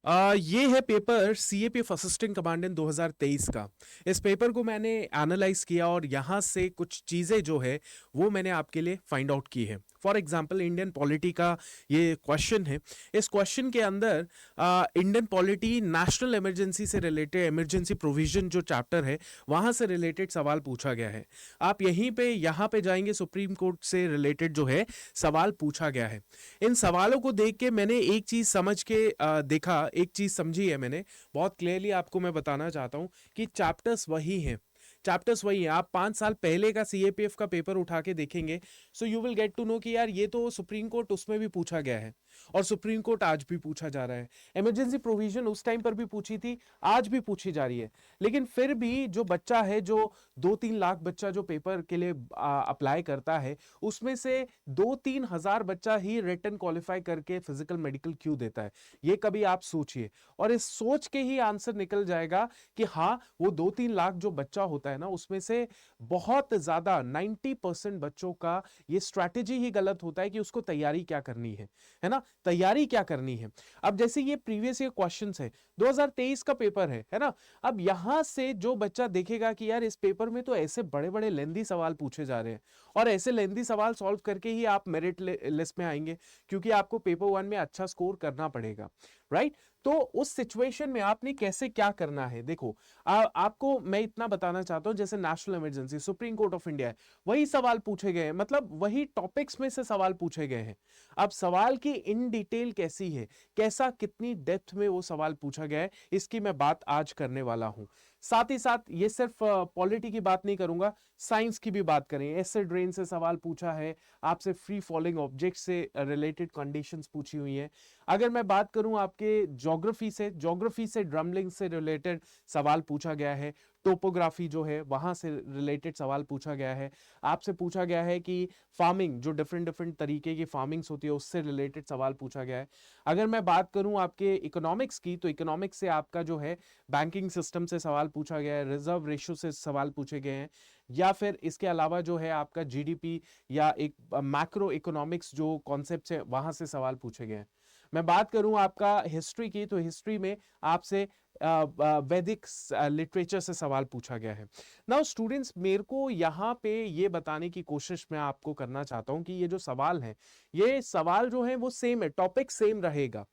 ये है paper CAPF assistant commandant 2023 का। इस पेपर को मैंने एनालाइज किया और यहाँ से कुछ चीज़ें जो है वो मैंने आपके लिए फाइंड आउट की है। फॉर एग्जाम्पल इंडियन पॉलिटी का ये क्वेश्चन है। इस क्वेश्चन के अंदर इंडियन पॉलिटी नेशनल इमरजेंसी से रिलेटेड, इमरजेंसी प्रोविजन जो चैप्टर है वहाँ से रिलेटेड सवाल पूछा गया है। आप यहाँ पे जाएंगे, सुप्रीम कोर्ट से रिलेटेड जो है सवाल पूछा गया है। इन सवालों को देख के मैंने एक चीज समझ के देखा, एक चीज समझी है मैंने, बहुत क्लियरली आपको मैं बताना चाहता हूं कि चैप्टर्स वही हैं। चैप्टर्स वही हैं। आप 5 साल पहले का सीएपीएफ का पेपर उठा के देखेंगे, so you will get to know कि यार ये तो सुप्रीम कोर्ट उसमें भी पूछा गया है और सुप्रीम कोर्ट आज भी पूछा जा रहा है। इमरजेंसी प्रोविजन उस टाइम पर भी पूछी थी, आज भी पूछी जा रही है। लेकिन फिर भी जो बच्चा है, जो 2-3 लाख बच्चा जो पेपर के लिए अप्लाई करता है, उसमें से 2-3 हजार बच्चा ही रिटन क्वालिफाई करके फिजिकल मेडिकल क्यों देता है? ये कभी आप सोचिए और इस सोच के ही आंसर निकल जाएगा कि हाँ, वो 2-3 लाख जो बच्चा होता है ना, उसमें से बहुत ज्यादा 90% बच्चों का ये स्ट्रैटेजी ही गलत होता है कि उसको तैयारी क्या करनी है ना, तैयारी क्या करनी है। अब जैसे ये प्रीवियस ईयर क्वेश्चंस है, 2023 का पेपर है ना। अब यहां से जो बच्चा देखेगा कि यार इस पेपर में तो ऐसे बड़े बड़े लेंदी सवाल पूछे जा रहे हैं और ऐसे लेंदी सवाल सॉल्व करके ही आप मेरिट लिस्ट में आएंगे, क्योंकि आपको पेपर 1 में अच्छा स्कोर करना पड़ेगा, राइट। तो उस सिचुएशन में आपने कैसे क्या करना है, देखो आपको मैं इतना बताना चाहता हूं, जैसे national emergency, supreme court of India है, वही सवाल पूछे गए हैं, मतलब वही टॉपिक्स में से सवाल पूछे गए हैं। अब सवाल की इन डिटेल कैसी है, कैसा, कितनी डेप्थ में वो सवाल पूछा गया है, इसकी मैं बात आज करने वाला हूं। साथ ही साथ ये सिर्फ पॉलिटी की बात नहीं करूंगा, साइंस की भी बात करें। एसिड रेन से सवाल पूछा है, आपसे फ्री फॉलिंग ऑब्जेक्ट से रिलेटेड कंडीशंस पूछी हुई हैं। अगर मैं बात करूं आपके ज्योग्राफी से ड्रमलिंग से रिलेटेड सवाल पूछा गया है। टोपोग्राफी जो है वहां से रिलेटेड सवाल पूछा गया है। आपसे पूछा गया है कि फार्मिंग, जो डिफरेंट डिफरेंट तरीके की फार्मिंग्स होती है, उससे रिलेटेड सवाल पूछा गया है। अगर मैं बात करूं आपके इकोनॉमिक्स की, तो इकोनॉमिक्स से आपका जो है बैंकिंग सिस्टम से सवाल पूछा गया है, रिजर्व रेशियो से सवाल पूछे गए हैं, या फिर इसके अलावा जो है आपका जीडीपी या एक मैक्रो इकोनॉमिक्स जो कॉन्सेप्ट है वहां से सवाल पूछे गए हैं। मैं बात करूं आपका हिस्ट्री की, तो हिस्ट्री में आपसे वैदिक लिटरेचर से सवाल पूछा गया है। नाउ स्टूडेंट्स, मेरे को यहाँ पे ये बताने की कोशिश मैं आपको करना चाहता हूँ कि ये जो सवाल है, ये सवाल जो है वो सेम है, टॉपिक सेम रहेगा,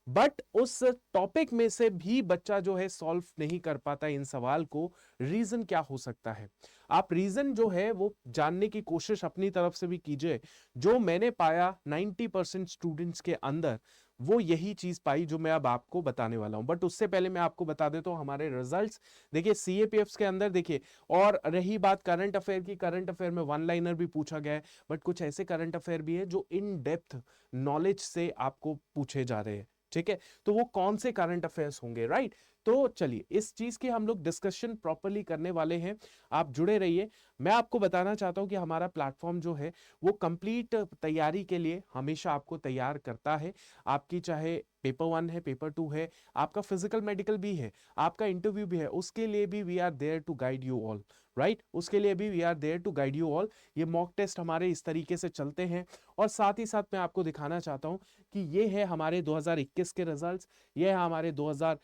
बट उस टॉपिक में से भी बच्चा जो है सॉल्व नहीं कर पाता इन सवाल को। रीजन क्या हो सकता है? आप रीजन जो है वो जानने की कोशिश अपनी तरफ से भी कीजिए। जो मैंने पाया 90% स्टूडेंट्स के अंदर, वो यही चीज पाई जो मैं अब आपको बताने वाला हूं। बट उससे पहले मैं आपको बता देता हूं हमारे रिजल्ट्स। देखिए सीएपीएफ के अंदर देखिए, और रही बात करंट अफेयर की, करंट अफेयर में वन लाइनर भी पूछा गया है, बट कुछ ऐसे करंट अफेयर भी है जो इन डेप्थ नॉलेज से आपको पूछे जा रहे हैं, ठीक है। तो वो कौन से करंट अफेयर्स होंगे, राइट। तो चलिए इस चीज की हम लोग डिस्कशन प्रॉपर्ली करने वाले हैं। आप जुड़े रहिए। मैं आपको बताना चाहता हूं कि हमारा प्लेटफॉर्म जो है वो कंप्लीट तैयारी के लिए हमेशा आपको तैयार करता है। आपकी चाहे पेपर 1 है, पेपर 2 है, आपका फिजिकल मेडिकल भी है, आपका इंटरव्यू भी है, उसके लिए भी we are there to guide you all, right. उसके लिए भी we are there to guide you all. ये मॉक टेस्ट हमारे इस तरीके से चलते हैं। और साथ ही साथ मैं आपको दिखाना चाहता हूं कि ये है हमारे 2021 के रिजल्ट्स, ये है हमारे 2000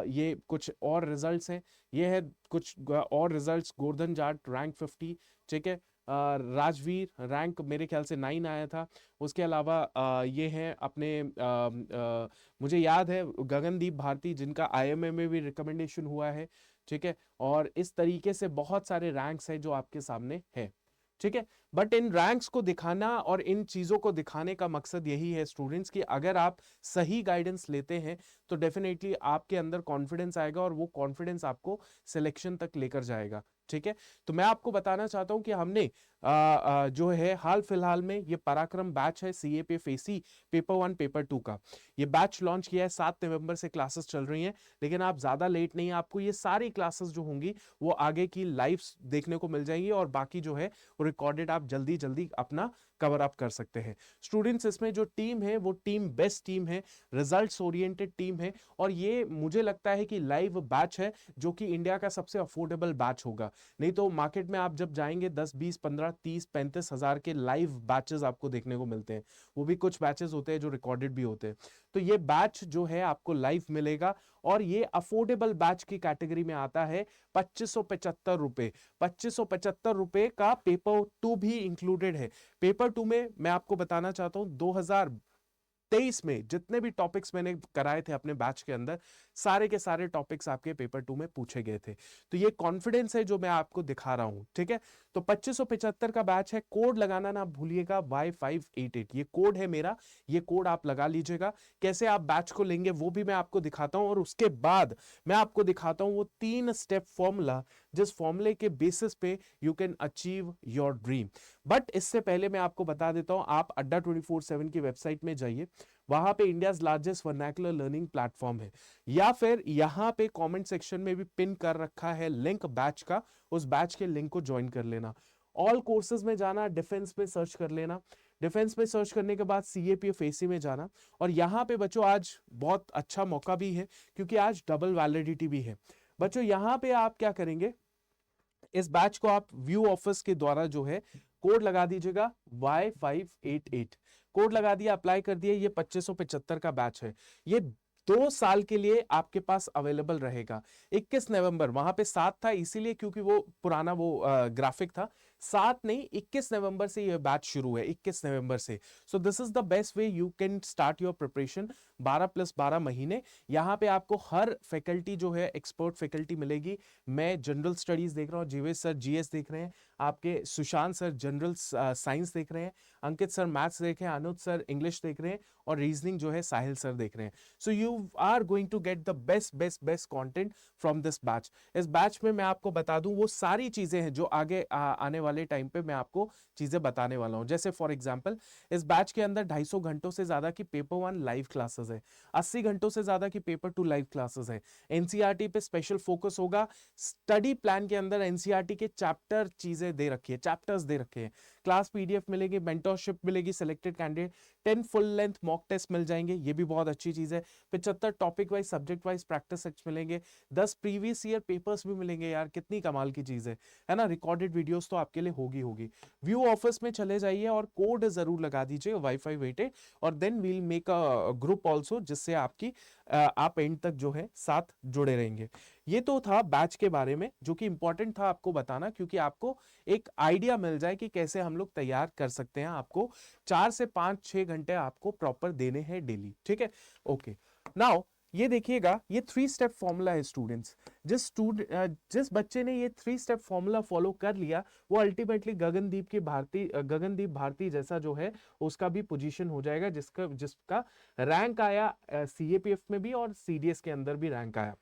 ये कुछ और रिजल्ट्स हैं, ये है कुछ और रिजल्ट्स। गोवर्धन जाट रैंक 50, ठीक है। राजवीर रैंक मेरे ख्याल से 9 आया था। उसके अलावा ये हैं अपने मुझे याद है गगनदीप भारती, जिनका आईएमए में भी रिकमेंडेशन हुआ है, ठीक है। और इस तरीके से बहुत सारे रैंक्स हैं जो आपके सामने है, ठीक है। बट इन रैंक्स को दिखाना और इन चीजों को दिखाने का मकसद यही है स्टूडेंट्स कि अगर आप सही गाइडेंस लेते हैं तो डेफिनेटली आपके अंदर कॉन्फिडेंस आएगा और वो कॉन्फिडेंस आपको सिलेक्शन तक लेकर जाएगा, ठीक है। तो मैं आपको बताना चाहता हूं कि हमने जो है हाल फिलहाल में ये पराक्रम बैच है सीएपीएफ एसी पेपर 1 पेपर 2 का, ये बैच लॉन्च किया है। 7 नवंबर से क्लासेस चल रही हैं, लेकिन आप ज्यादा लेट नहीं, आपको ये सारी क्लासेस जो होंगी वो आगे की लाइव देखने को मिल जाएंगी और बाकी जो है वो रिकॉर्डेड आप जल्दी जल्दी अपना कवर अप कर सकते हैं। स्टूडेंट्स, इसमें जो टीम है वो टीम बेस्ट टीम है, रिजल्ट्स ओरिएंटेड टीम है, और ये मुझे लगता है कि लाइव बैच है जो कि इंडिया का सबसे अफोर्डेबल बैच होगा। नहीं तो मार्केट में आप जब जाएंगे 10 20 15 15-30-35 हज़ार के लाइव बैचेस आपको देखने को मिलते हैं। वो भी कुछ बैचेस होते हैं जो रिकॉर्डेड भी होते हैं। तो ये बैच जो है आपको लाइव मिलेगा और ये अफोर्डेबल बैच की कैटेगरी में आता है। 2575 रुपए, 2575 रुपए का पेपर 2 भी इंक्लूडेड है। पेपर 2 में मैं आपको बताना चाहता हूं 2023 में जितने भी टॉपिक्स मैंने कराए थे अपने बैच के अंदर, सारे के सारे टॉपिक्स आपके पेपर 2 में पूछे गए थे। तो ये कॉन्फिडेंस है जो मैं आपको दिखा रहा हूं, ठीक है। तो 2575 का बैच है। कोड लगाना ना भूलिएगा, Y588 ये कोड है मेरा, ये कोड आप लगा लीजिएगा। कैसे आप बैच को लेंगे वो भी मैं आपको दिखाता हूं, और उसके बाद मैं आपको दिखाता हूं वो 3 स्टेप फॉर्मूला, जिस फॉर्मूले के बेसिस पे you can achieve your dream. But इससे पहले मैं आपको बता देता हूं, आप अड्डा 24/7 की वेबसाइट में जाइए, वहां पे India's largest vernacular learning platform है, या फिर यहां पे कमेंट सेक्शन में भी पिन कर रखा है लिंक बैच का, उस बैच के लिंक को ज्वाइन कर लेना। ऑल कोर्सेज में जाना, डिफेंस में सर्च कर लेना, डिफेंस में सर्च करने के बाद CAPF AC में जाना। और यहाँ पे बच्चों आज बहुत अच्छा मौका भी है, क्योंकि आज डबल वैलिडिटी भी है। बच्चों यहाँ पे आप क्या करेंगे, इस बैच को आप व्यू ऑफिस के द्वारा जो है कोड लगा दीजिएगा Y588, कोड लगा दिया, अप्लाई कर दिया। ये 2575 का बैच है, ये 2 साल के लिए आपके पास अवेलेबल रहेगा। 21 नवंबर, वहां पे 7 था इसीलिए क्योंकि वो पुराना वो ग्राफिक था। 7 नहीं, 21 नवंबर से ये बैच शुरू है, 21 नवंबर से। So this is the best way you can start your preparation. 12+12 महीने, यहाँ पे आपको हर फैकल्टी जो है एक्सपर्ट फैकल्टी मिलेगी। मैं जनरल स्टडीज देख रहा हूँ, जीवेश सर GS देख रहे हैं, आपके सुशांत सर जनरल साइंस देख रहे हैं, अंकित सर मैथ्स देख रहे हैं, अनुज सर इंग्लिश देख रहे हैं, और रीजनिंग जो है साहिल सर देख रहे हैं। So you are going to get the best content from this batch. इस बैच में मैं आपको बता दूं वो सारी चीजें हैं जो आगे आने वाले टाइम पे मैं आपको चीजें बताने वाला हूं। जैसे फॉर एग्जांपल, इस बैच के अंदर 250 घंटों से ज्यादा की पेपर 1 लाइव क्लासेस है, 80 घंटों से ज्यादा की पेपर 2 लाइव क्लासेस है। एनसीईआरटी पे स्पेशल फोकस होगा। स्टडी प्लान के अंदर एनसीईआरटी के चैप्टर चीजें दे रखी है, चैप्टर्स दे रखे हैं, क्लास PDF मिलेगी, मेंटरशिप मिलेगी, selected candidate 10 full length mock test मिल जाएंगे, ये भी बहुत अच्छी चीज है। 75 topic wise subject wise practice sets मिलेंगे, 10 प्रीवियस ईयर पेपर्स भी मिलेंगे। यार कितनी कमाल की चीज है ना। रिकॉर्डेड वीडियोस तो आपके लिए होगी। व्यू ऑफिस में चले जाइए और कोड जरूर लगा दीजिए Y588, और then we'll make a group also, जिससे आपकी आप एंड तक जो है साथ जुड़े रहेंगे। ये तो था बैच के बारे में, जो कि इंपॉर्टेंट था आपको बताना, क्योंकि आपको एक आइडिया मिल जाए कि कैसे हम लोग तैयार कर सकते हैं। आपको 4 से 5-6 घंटे आपको प्रॉपर देने हैं डेली, ठीक है। ओके, नाउ ये देखिएगा, ये 3 स्टेप फॉर्मूला है स्टूडेंट्स। जिस बच्चे ने ये 3 स्टेप फॉर्मूला फॉलो कर लिया, वो अल्टीमेटली गगनदीप भारती जैसा जो है उसका भी पोजीशन हो जाएगा, जिसका रैंक आया CAPF में भी और CDS के अंदर भी रैंक आया।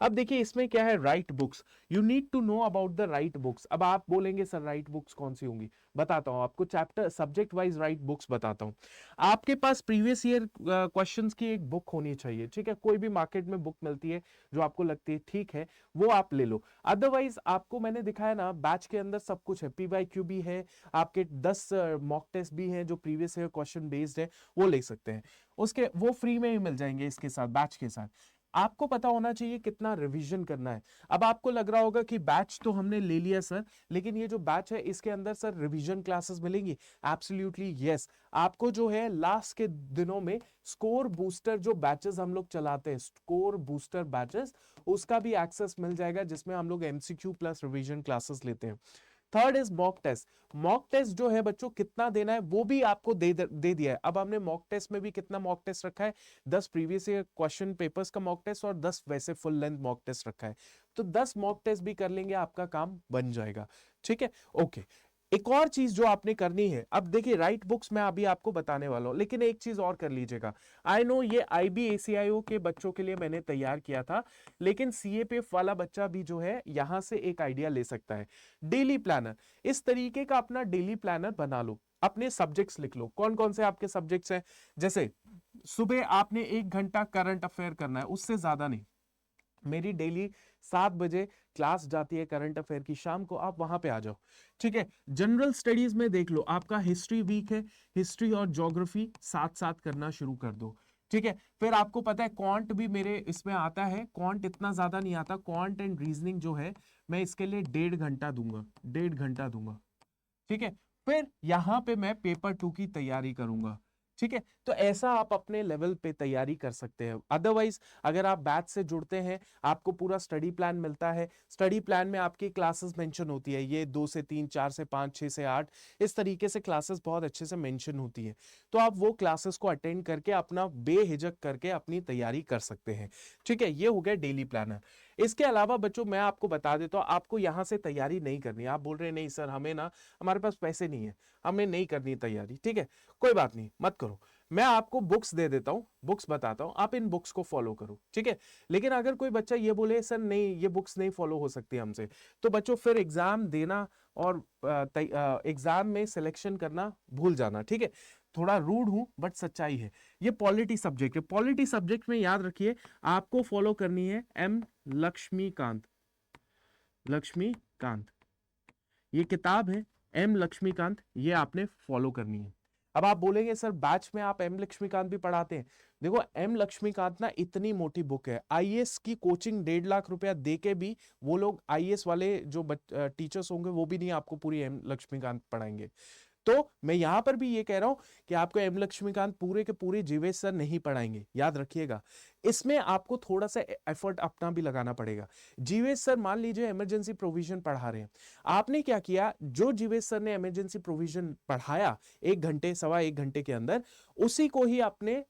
अब देखिए इसमें क्या है, right books, you need to know about the right books. अब आप बोलेंगे सर राइट बुक्स कौन सी होंगी, बताता हूं आपको, chapter subject wise right books बताता हूं। आपके पास प्रीवियस ईयर क्वेश्चंस की एक बुक होनी चाहिए, ठीक है। कोई भी मार्केट में बुक मिलती है जो आपको लगती है ठीक है, वो आप ले लो। अदरवाइज आपको मैंने दिखाया ना, बैच के अंदर सब कुछ है, PYQ भी है, आपके 10 मॉक टेस्ट भी हैं जो प्रीवियस ईयर क्वेश्चन बेस्ड है, वो ले सकते हैं। उसके वो फ्री में ही मिल जाएंगे इसके साथ, बैच के साथ। आपको पता होना चाहिए कितना रिवीजन करना है। अब आपको लग रहा होगा कि बैच तो हमने ले लिया सर, लेकिन ये जो बैच है इसके अंदर सर रिवीजन क्लासेस मिलेंगी। एब्सोल्युटली यस, आपको जो है लास्ट के दिनों में स्कोर बूस्टर जो बैचेस हम लोग चलाते हैं, स्कोर बूस्टर बैचेस, उसका भी एक्सेस मिल जाएगा, जिसमें हम लोग MCQ प्लस रिवीजन क्लासेस लेते हैं। Third is mock test. Mock test जो है बच्चों कितना देना है वो भी आपको दे दिया है। अब हमने मॉक टेस्ट में भी कितना मॉक टेस्ट रखा है, 10 प्रीवियस ईयर क्वेश्चन पेपर्स का मॉक टेस्ट और 10 वैसे फुल लेंथ मॉक टेस्ट रखा है। तो 10 मॉक टेस्ट भी कर लेंगे, आपका काम बन जाएगा, ठीक है। ओके, एक और चीज जो आपने करनी है, अब देखिए राइट बुक्स मैं अभी आपको बताने वाला हूं, लेकिन एक चीज और कर लीजिएगा। आई नो ये IB ACIO के बच्चों के लिए मैंने तैयार किया था, लेकिन CAPF वाला बच्चा भी जो है यहां से एक आइडिया ले सकता है। डेली प्लानर, इस तरीके का अपना डेली प्लानर बना लो, अपने सब्जेक्ट्स लिख लो, कौन कौन से आपके सब्जेक्ट्स हैं। जैसे सुबह आपने 1 घंटा करंट अफेयर करना है, उससे ज्यादा नहीं। मेरी डेली 7 बजे क्लास जाती है करंट अफेयर की, शाम को आप वहां पे आ जाओ, ठीक है। जनरल स्टडीज में देख लो, आपका हिस्ट्री वीक है, हिस्ट्री और ज्योग्राफी साथ साथ करना शुरू कर दो, ठीक है। फिर आपको पता है क्वांट भी मेरे इसमें आता है, क्वांट इतना ज्यादा नहीं आता, क्वांट एंड रीजनिंग जो है मैं इसके लिए 1.5 घंटा दूंगा, 1.5 घंटा दूंगा, ठीक है, फिर यहां पे मैं पेपर 2 की तैयारी करूंगा। ठीक है, तो ऐसा आप अपने लेवल पे तैयारी कर सकते हैं। अदरवाइज अगर आप बैच से जुड़ते हैं, आपको पूरा स्टडी प्लान मिलता है, स्टडी प्लान में आपकी क्लासेस मेंशन होती है, ये 2 से 3, 4 से 5, 6 से 8, इस तरीके से क्लासेस बहुत अच्छे से मेंशन होती है। तो आप वो क्लासेस को अटेंड करके अपना बेहिचक करके अपनी तैयारी कर सकते हैं। ठीक है, ये हो गया डेली प्लानर। इसके अलावा बच्चों मैं आपको बता देता हूँ, आपको यहाँ से तैयारी नहीं करनी। आप बोल रहे हैं नहीं सर हमें ना, हमारे पास पैसे नहीं है, हमें नहीं करनी तैयारी। ठीक है, कोई बात नहीं, मत करो। मैं आपको बुक्स दे देता हूं, बुक्स बताता हूं, आप इन बुक्स को फॉलो करो। ठीक है, लेकिन अगर कोई बच्चा ये बोले सर नहीं ये बुक्स नहीं फॉलो हो सकती हमसे, तो बच्चों फिर एग्जाम देना और एग्जाम में सिलेक्शन करना भूल जाना। ठीक है, थोड़ा रूड हूं बट सच्चाई है। ये पॉलिटी सब्जेक्ट है, पॉलिटी सब्जेक्ट में याद रखिए आपको फॉलो करनी है एम लक्ष्मीकांत। लक्ष्मीकांत ये किताब है, एम लक्ष्मीकांत, ये आपने फॉलो करनी है। अब आप बोलेंगे सर बैच में आप एम लक्ष्मीकांत भी पढ़ाते हैं। देखो एम लक्ष्मीकांत ना इतनी मोटी बुक है, आईएएस की कोचिंग 1.5 लाख रुपया दे के भी वो लोग आईएएस वाले जो टीचर्स होंगे वो भी नहीं आपको पूरी एम लक्ष्मीकांत पढ़ाएंगे। तो मैं यहां पर भी ये कह रहा हूं कि आपको एम लक्ष्मीकांत पूरे के पूरे जीवेश सर नहीं पढ़ाएंगे, याद रखिएगा। इसमें आपको थोड़ा सा एफर्ट अपना भी लगाना पड़ेगा। जीवेश सर मान लीजिए इमरजेंसी प्रोविजन पढ़ा रहे हैं, आपने क्या किया, जो जीवेश सर ने इमरजेंसी प्रोविजन पढ़ाया 1 घंटे 1.25 घंटे के अंदर, उसी को ही आपने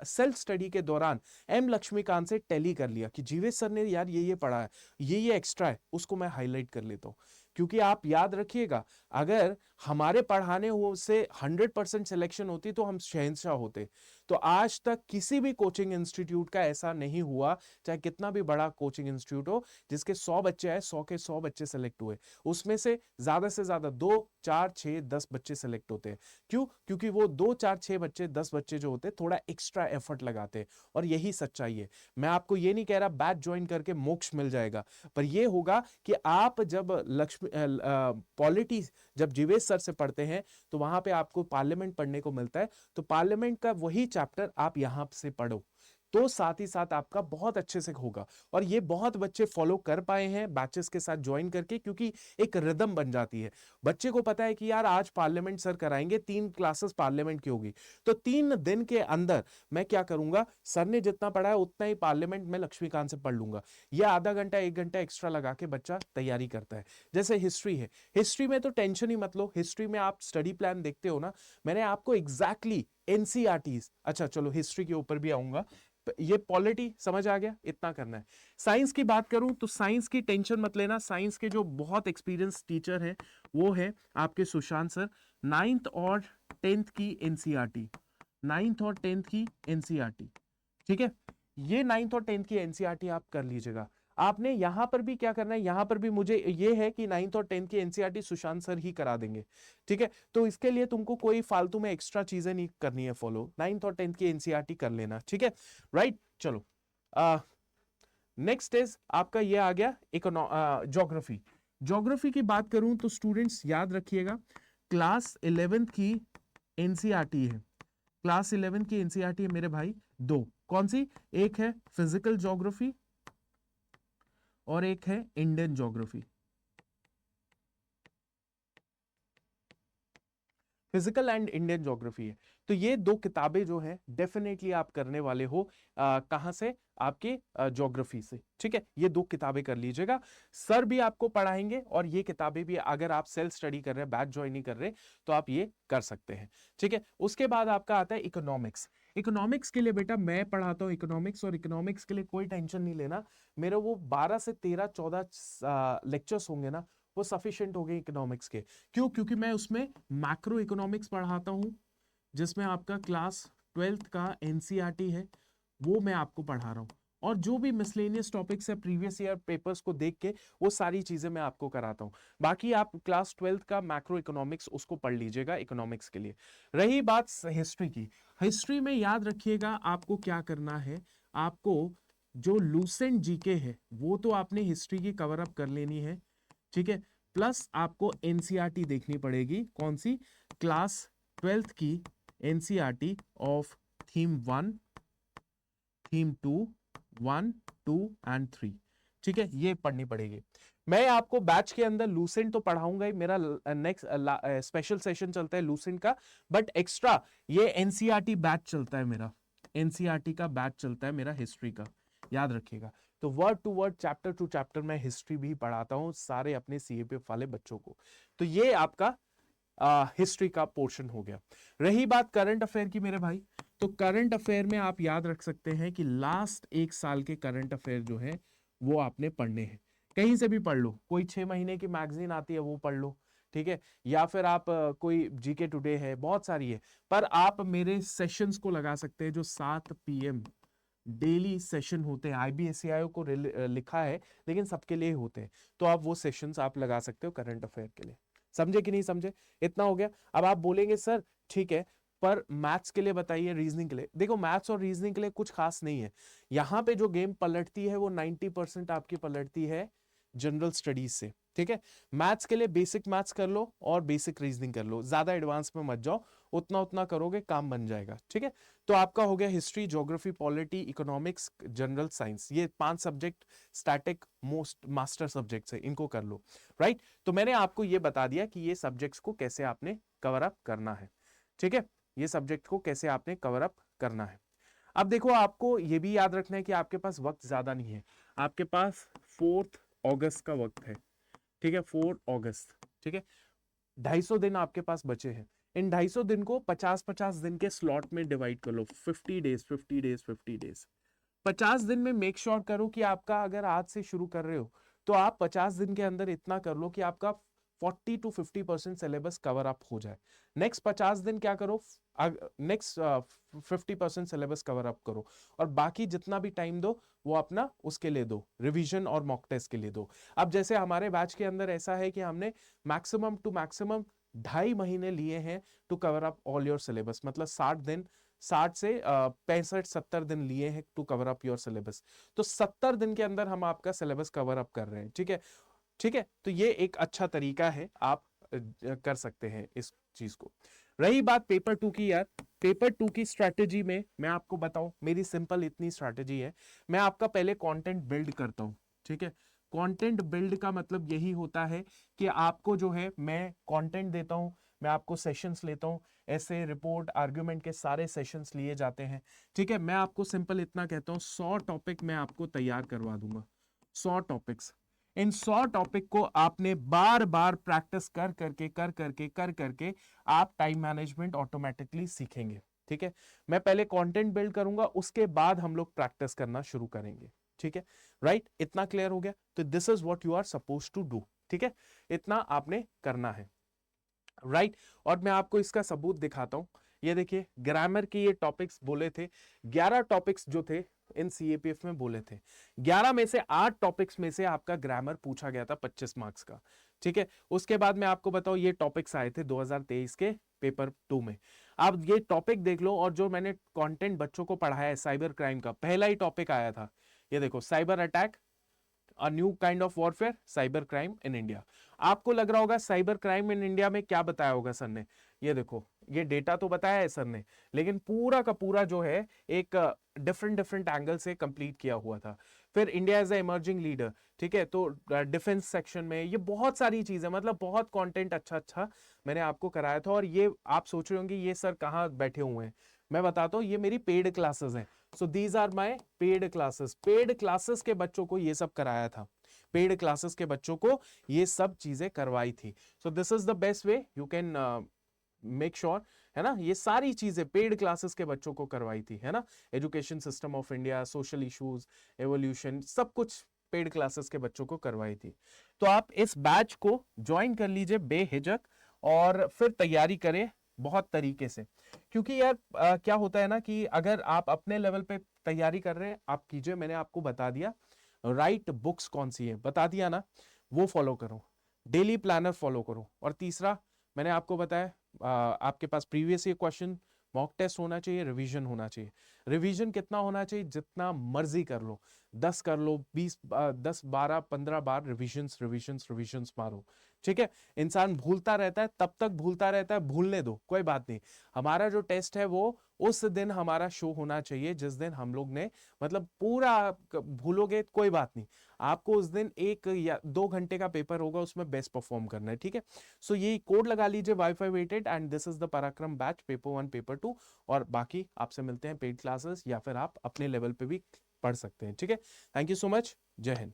सेल्फ स्टडी के दौरान एम लक्ष्मीकांत से टैली कर लिया कि जीवेश सर ने यार ये पढ़ा है, ये एक्स्ट्रा है, उसको मैं हाईलाइट कर लेता हूं। क्योंकि आप याद रखिएगा, अगर हमारे पढ़ाने हो से 100% सिलेक्शन होती तो हम शहंशाह होते। तो आज तक किसी भी कोचिंग इंस्टीट्यूट का ऐसा नहीं हुआ, चाहे कितना भी बड़ा कोचिंग इंस्टीट्यूट हो, जिसके 100 बच्चे आए 100 के 100 बच्चे सेलेक्ट हुए, उसमें से ज्यादा 2, 4, 6, 10 बच्चे सेलेक्ट होते हैं। क्यों? क्योंकि वो 2, 4, 6 बच्चे 10 बच्चे जो होते हैं थोड़ा एक्स्ट्रा एफर्ट लगाते हैं। और यही सच्चाई है। मैं आपको ये नहीं कह रहा बैच ज्वाइन करके मोक्ष मिल जाएगा, पर यह होगा कि आप जब पॉलिटी जब जीवेश सर से पढ़ते हैं तो वहां पे आपको पार्लियामेंट पढ़ने को मिलता है, तो पार्लियामेंट का वही चैप्टर आप यहां से पढ़ो, तो साथ ही साथ आपका बहुत अच्छे से होगा। और ये बहुत बच्चे फॉलो कर पाए हैं बैचेस के साथ ज्वाइन करके, क्योंकि एक रिदम बन जाती है। बच्चे को पता है कि यार आज पार्लियामेंट सर कराएंगे, 3 क्लासेस पार्लियामेंट की होगी, तो 3 दिन के अंदर मैं क्या करूंगा, सर ने जितना पढ़ा है उतना ही पार्लियामेंट में लक्ष्मीकांत से पढ़ लूंगा। यह आधा घंटा 1 घंटा एक्स्ट्रा लगा के बच्चा तैयारी करता है। जैसे हिस्ट्री है, हिस्ट्री में तो टेंशन ही मत लो, हिस्ट्री में आप स्टडी प्लान देखते हो ना, मैंने आपको एग्जैक्टली एनसीईआरटीज, अच्छा चलो हिस्ट्री के ऊपर भी आऊंगा, ये पॉलिटी समझ आ गया, इतना करना है। साइंस की बात करूं तो साइंस की टेंशन मत लेना, साइंस के जो बहुत एक्सपीरियंस टीचर हैं वो है आपके सुशांत सर। 9th और 10th की एनसीईआरटी, 9th और 10th की एनसीईआरटी, ठीक है, ये 9th और 10th की एनसीईआरटी आप कर लीजिएगा। आपने यहां पर भी क्या करना है, यहां पर भी मुझे ये है कि 9th और 10th की एनसीईआरटी सुशांत सर ही करा देंगे। ठीक है, तो इसके लिए तुमको कोई फालतू में एक्स्ट्रा चीजें नहीं करनी है फॉलो, 9th और 10th की एनसीईआरटी कर लेना। ठीक है, राइट, चलो नेक्स्ट इज आपका ये आ गया ज्योग्राफी। ज्योग्राफी की बात करूं तो स्टूडेंट्स याद रखिएगा, क्लास 11th की एनसीईआरटी है, क्लास 11 की एनसीईआरटी है मेरे भाई, दो, कौन सी, एक है फिजिकल ज्योग्राफी और एक है Indian geography. Physical and Indian geography है, तो ये 2 किताबें जो है डेफिनेटली आप करने वाले हो कहां से, आपके ज्योग्राफी से। ठीक है, ये 2 किताबें कर लीजिएगा, सर भी आपको पढ़ाएंगे और ये किताबें भी अगर आप सेल्फ स्टडी कर रहे हैं, बैच ज्वाइन नहीं कर रहे, तो आप ये कर सकते हैं। ठीक है, उसके बाद आपका आता है इकोनॉमिक्स। इकोनॉमिक्स के लिए बेटा मैं पढ़ाता हूं इकोनॉमिक्स, और इकोनॉमिक्स के लिए कोई टेंशन नहीं लेना, मेरे वो 12 से 13 14 लेक्चर्स होंगे ना, वो सफिशिएंट हो गए इकोनॉमिक्स के। क्यों? क्योंकि मैं उसमें मैक्रो इकोनॉमिक्स पढ़ाता हूं, जिसमें आपका क्लास 12th का एनसीईआरटी है, वो मैं आपको पढ़ा रहा हूं, और जो भी मिसलेनियस टॉपिक्स है प्रीवियस ईयर पेपर्स को देख के वो सारी चीजें मैं आपको कराता हूं। बाकी आप क्लास 12th का मैक्रो इकोनॉमिक्स उसको पढ़ लीजिएगा इकोनॉमिक्स के लिए। रही बात हिस्ट्री की, हिस्ट्री में याद रखिएगा आपको क्या करना है, आपको जो लूसेंट जीके है वो तो आपने हिस्ट्री की कवर अप कर लेनी है। ठीक है, प्लस आपको एनसीईआरटी देखनी पड़ेगी, कौन सी, क्लास 12th की NCERT of theme 1, theme 2, 1, 2 and 3। ठीक है, ये पढ़नी पड़ेगी। मैं आपको बैच के अंदर लूसेंट तो पढ़ाऊंगा ही, मेरा नेक्स्ट स्पेशल सेशन चलता है लूसेंट का, बट एक्स्ट्रा ये एनसीईआरटी बैच चलता है मेरा, एनसीईआरटी का बैच चलता है मेरा हिस्ट्री का, याद रखिएगा। तो word to word, chapter to chapter मैं हिस्ट्री भी पढ़ाता हूँ सारे अपने सीएपीएफ वाले बच्चों को। तो ये आपका हिस्ट्री का पोर्शन हो गया। रही बात करंट अफेयर की मेरे भाई, तो करंट अफेयर में आप याद रख सकते हैं कि लास्ट एक साल के करंट अफेयर जो है वो आपने पढ़ने हैं। कहीं से भी पढ़ लो, कोई 6 महीने की मैगजीन आती है वो पढ़ लो, ठीक है, या फिर आप कोई जीके टुडे है, बहुत सारी है, पर आप मेरे सेशंस को लगा सकते हैं जो 7 PM डेली सेशन होते हैं, IBACIO को लिखा है लेकिन सबके लिए होते हैं, तो आप वो सेशंस आप लगा सकते हो करंट अफेयर के लिए। समझे कि नहीं समझे? इतना हो गया। अब आप बोलेंगे सर ठीक है, पर मैथ्स के लिए बताइए, रीजनिंग के लिए। देखो मैथ्स और रीजनिंग के लिए कुछ खास नहीं है, यहां पे जो गेम पलटती है वो 90% आपकी पलटती है जनरल स्टडीज से, ठीक है। मैथ्स के लिए बेसिक मैथ्स कर लो और बेसिक रीजनिंग कर लो, ज्यादा एडवांस में मत जाओ, उतना उतना करोगे काम बन जाएगा, ठीक है। तो आपका हो गया history, geography, polity, economics, general science, ये 5 subject static most master subjects है, इनको कर लो, राइट। तो मैंने आपको ये बता दिया कि ये सब्जेक्ट्स को कैसे आपने कवर अप करना है, ठीक है, ये सब्जेक्ट को कैसे आपने कवर अप करना है। अब देखो आपको ये भी याद रखना है कि आपके पास वक्त ज्यादा नहीं है, आपके पास 4 अगस्त का वक्त है, ठीक है, 4 अगस्त, ठीक है, 250 दिन आपके पास बचे हैं। इन 250 दिन को 50-50 दिन के स्लॉट में डिवाइड कर लो, 50 डेज 50 डेज 50 डेज। 50 दिन में मेक श्योर करो कि आपका, अगर आज से शुरू कर रहे हो तो आप 50 दिन के अंदर इतना कर लो कि आपका 40 to 50% सिलेबस कवर अप हो जाए। नेक्स्ट 50 दिन क्या करो, नेक्स्ट 50% सिलेबस कवर अप करो, और बाकी जितना भी टाइम दो वो अपना उसके लिए दो, रिवीजन और मॉक टेस्ट के लिए दो। अब जैसे हमारे बैच के अंदर ऐसा है कि हमने मैक्सिमम टू मैक्सिमम 2.5 महीने लिए हैं to cover up all your syllabus, मतलब 60 दिन, 60 से 65-70 दिन लिए हैं to cover up your syllabus. तो 70 दिन के अंदर हम आपका सिलेबस कवर अप कर रहे हैं, ठीक है, ठीक है। तो ये एक अच्छा तरीका है, आप कर सकते हैं इस चीज को। रही बात पेपर 2 की, यार पेपर 2 की स्ट्रैटेजी में मैं आपको बताऊं, मेरी सिंपल इतनी स्ट्रैटेजी है, मैं आपका पहले कंटेंट बिल्ड करता हूं, ठीक है। कंटेंट बिल्ड का मतलब यही होता है कि आपको जो है मैं कंटेंट देता हूं, मैं आपको सेशंस लेता हूं, ऐसे रिपोर्ट आर्ग्यूमेंट के सारे सेशंस लिए जाते हैं, ठीक है। मैं आपको सिंपल इतना कहता हूं, 100 टॉपिक मैं आपको तैयार करवा दूंगा, 100 टॉपिक्स। इन 100 टॉपिक को आपने बार बार प्रैक्टिस कर करके आप टाइम मैनेजमेंट ऑटोमेटिकली सीखेंगे, ठीक है। मैं पहले कंटेंट बिल्ड करूंगा, उसके बाद हम लोग प्रैक्टिस करना शुरू करेंगे, ठीक है, राइट। इतना क्लियर हो गया? तो this is what you are suppose to do, ठीक है, इतना आपने करना है, राइट। और मैं आपको इसका सबूत दिखाता हूं, ये देखिए ग्रामर के ये टॉपिक्स बोले थे, 11 टॉपिक्स जो थे इन सीएपीएफ में बोले थे, 11 में से 8 टॉपिक्स में से आपका ग्रामर पूछा गया था 25 मार्क्स का, ठीक है। उसके बाद मैं आपको बताऊं, ये टॉपिक्स आए थे 2023 के पेपर 2 में। आप ये टॉपिक देख लो, और जो मैंने कंटेंट बच्चों को पढ़ाया है साइबर क्राइम का, पहला ही टॉपिक आया था, ये देखो, cyber attack, a new kind of warfare, cyber crime in India. आपको लग रहा होगा साइबर क्राइम इन इंडिया में क्या बताया होगा सर ने, ये देखो, ये डेटा तो बताया है सर ने, लेकिन पूरा का पूरा जो है एक डिफरेंट डिफरेंट एंगल से कंप्लीट किया हुआ था। फिर India as a emerging leader, ठीक है, तो डिफेंस सेक्शन में ये बहुत सारी चीजें, मतलब बहुत कंटेंट अच्छा अच्छा मैंने आपको कराया था। और ये आप सोच रहे होंगे ये सर कहाँ बैठे हुए हैं, मैं बताता हूँ, ये मेरी पेड क्लासेस हैं। So these are my paid classes, paid classes के बच्चों को ये सब कराया था, पेड क्लासेस के बच्चों को ये सब चीजें करवाई थी। So this is the best way you can make sure, है ना, ये सारी चीजें पेड क्लासेस के बच्चों को करवाई थी, है ना। Education system of India, social issues, evolution, सब कुछ पेड क्लासेस के बच्चों को करवाई थी। तो आप इस बैच को ज्वाइन कर लीजिए बेहिचक, और फिर तैयारी करें बहुत तरीके से। क्योंकि यार क्या होता है ना कि अगर आप अपने लेवल पे तैयारी कर रहे हैं, आप कीजिए, मैंने आपको बता दिया, राइट बुक्स कौन सी है बता दिया ना, वो फॉलो करो, डेली प्लानर फॉलो करो, और तीसरा मैंने आपको बताया आपके पास previous year question, mock test होना चाहिए, रिवीजन होना चाहिए। रिवीजन कितना होना चाहिए? जितना मर्जी कर लो, 10 कर लो, 20, 10, 12, 15 बार रिविजन्स रिविजन्स रिविजन्स मारो। ठीक है, इंसान भूलता रहता है, तब तक भूलता रहता है, भूलने दो, कोई बात नहीं। हमारा जो टेस्ट है वो उस दिन हमारा शो होना चाहिए जिस दिन हम लोग ने, मतलब पूरा भूलोगे कोई बात नहीं, आपको उस दिन 1 या 2 घंटे का पेपर होगा, उसमें बेस्ट परफॉर्म करना है। ठीक है, सो ये कोड लगा लीजिए वाईफाई वेटेड, and this is the Parakram batch paper 1 paper 2। और बाकी आपसे मिलते हैं पेड क्लासेस, या फिर आप अपने लेवल पे भी पढ़ सकते हैं। ठीक है, थैंक यू सो मच, जय हिंद।